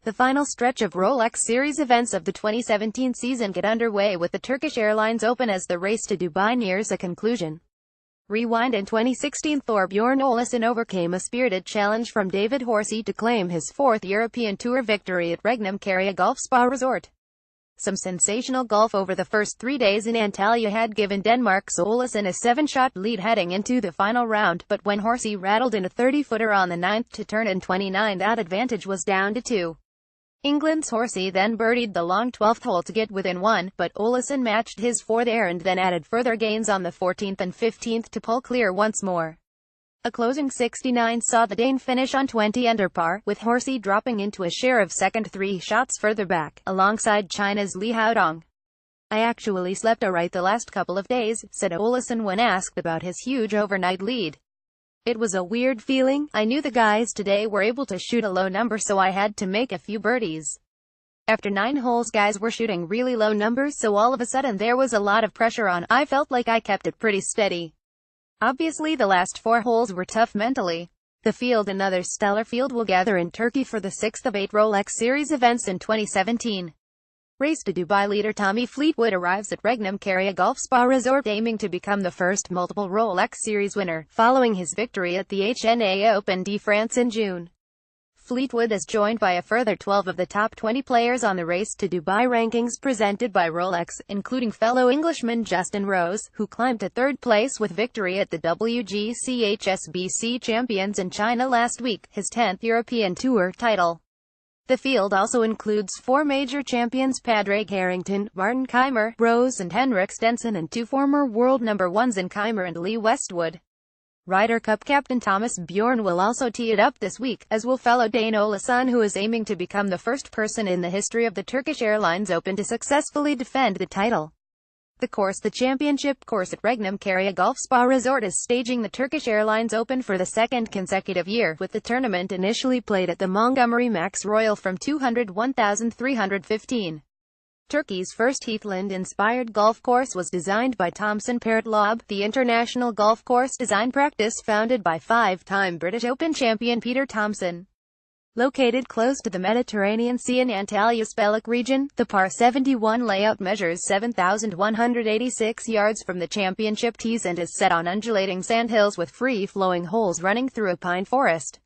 The final stretch of Rolex Series events of the 2017 season get underway with the Turkish Airlines Open as the race to Dubai nears a conclusion. Rewind: in 2016, Thorbjorn Olesen overcame a spirited challenge from David Horsey to claim his fourth European Tour victory at Regnum Karya Golf Spa Resort. Some sensational golf over the first 3 days in Antalya had given Denmark's Olesen a 7-shot lead heading into the final round, but when Horsey rattled in a 30-footer on the 9th to turn in 29, that advantage was down to 2. England's Horsey then birdied the long 12th hole to get within 1, but Olesen matched his fourth air and then added further gains on the 14th and 15th to pull clear once more. A closing 69 saw the Dane finish on 20 under par, with Horsey dropping into a share of second 3 shots further back, alongside China's Li Haodong. "I actually slept alright the last couple of days," said Olesen when asked about his huge overnight lead. "It was a weird feeling. I knew the guys today were able to shoot a low number, so I had to make a few birdies. After 9 holes guys were shooting really low numbers, so all of a sudden there was a lot of pressure on. I felt like I kept it pretty steady. Obviously the last 4 holes were tough mentally." The field: another stellar field will gather in Turkey for the 6th of 8 Rolex Series events in 2017. Race to Dubai leader Tommy Fleetwood arrives at Regnum Karya Golf Spa Resort aiming to become the first multiple Rolex Series winner, following his victory at the HNA Open de France in June. Fleetwood is joined by a further 12 of the top 20 players on the Race to Dubai rankings presented by Rolex, including fellow Englishman Justin Rose, who climbed to 3rd place with victory at the WGC HSBC Champions in China last week, his 10th European Tour title. The field also includes 4 major champions: Padraig Harrington, Martin Kaymer, Rose and Henrik Stenson, and 2 former world number 1s in Kaymer and Lee Westwood. Ryder Cup captain Thomas Bjorn will also tee it up this week, as will fellow Dane Olesen, who is aiming to become the first person in the history of the Turkish Airlines Open to successfully defend the title. The championship course at Regnum Karya Golf Spa Resort is staging the Turkish Airlines Open for the 2nd consecutive year, with the tournament initially played at the Montgomery Max Royal from 201,315. Turkey's first heathland-inspired golf course was designed by Thomson Parrott Lobb, the international golf course design practice founded by 5-time British Open champion Peter Thomson. Located close to the Mediterranean Sea in Antalya's Belek region, the par 71 layout measures 7,186 yards from the championship tees and is set on undulating sandhills with free-flowing holes running through a pine forest.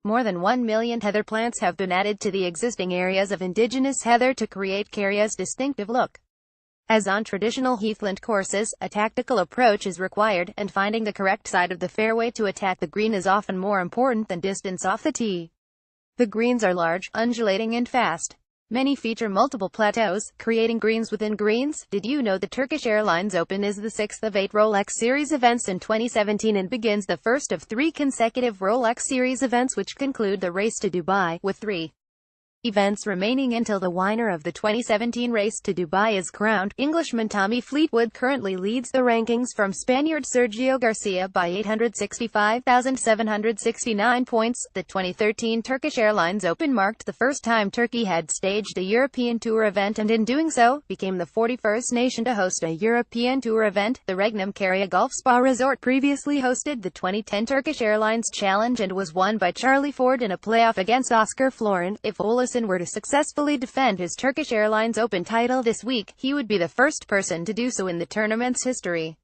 More than 1 million heather plants have been added to the existing areas of indigenous heather to create Karya's distinctive look. As on traditional heathland courses, a tactical approach is required, and finding the correct side of the fairway to attack the green is often more important than distance off the tee. The greens are large, undulating and fast. Many feature multiple plateaus, creating greens within greens. Did you know the Turkish Airlines Open is the 6th of 8 Rolex Series events in 2017 and begins the first of 3 consecutive Rolex Series events which conclude the Race to Dubai, with 3 events remaining until the winner of the 2017 Race to Dubai is crowned. Englishman Tommy Fleetwood currently leads the rankings from Spaniard Sergio Garcia by 865,769 points. The 2013 Turkish Airlines Open marked the first time Turkey had staged a European Tour event, and in doing so, became the 41st nation to host a European Tour event. The Regnum Karya Golf Spa Resort previously hosted the 2010 Turkish Airlines Challenge and was won by Charlie Ford in a playoff against Oscar Florin. If Olesen were to successfully defend his Turkish Airlines Open title this week, he would be the first person to do so in the tournament's history.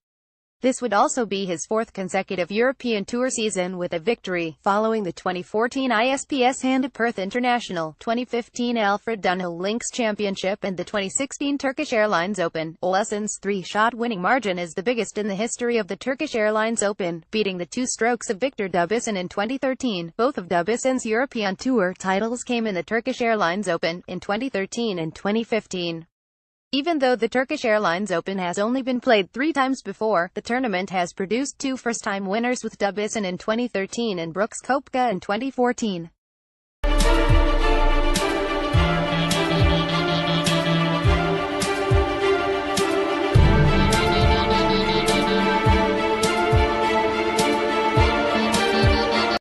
This would also be his 4th consecutive European Tour season with a victory, following the 2014 ISPS Handa Perth International, 2015 Alfred Dunhill Links Championship and the 2016 Turkish Airlines Open. Olesen's 3-shot winning margin is the biggest in the history of the Turkish Airlines Open, beating the 2 strokes of Victor Dubuisson in 2013. Both of Dubuisson's European Tour titles came in the Turkish Airlines Open, in 2013 and 2015. Even though the Turkish Airlines Open has only been played 3 times before, the tournament has produced 2 first-time winners with Dubuisson in 2013 and Brooks Koepka in 2014.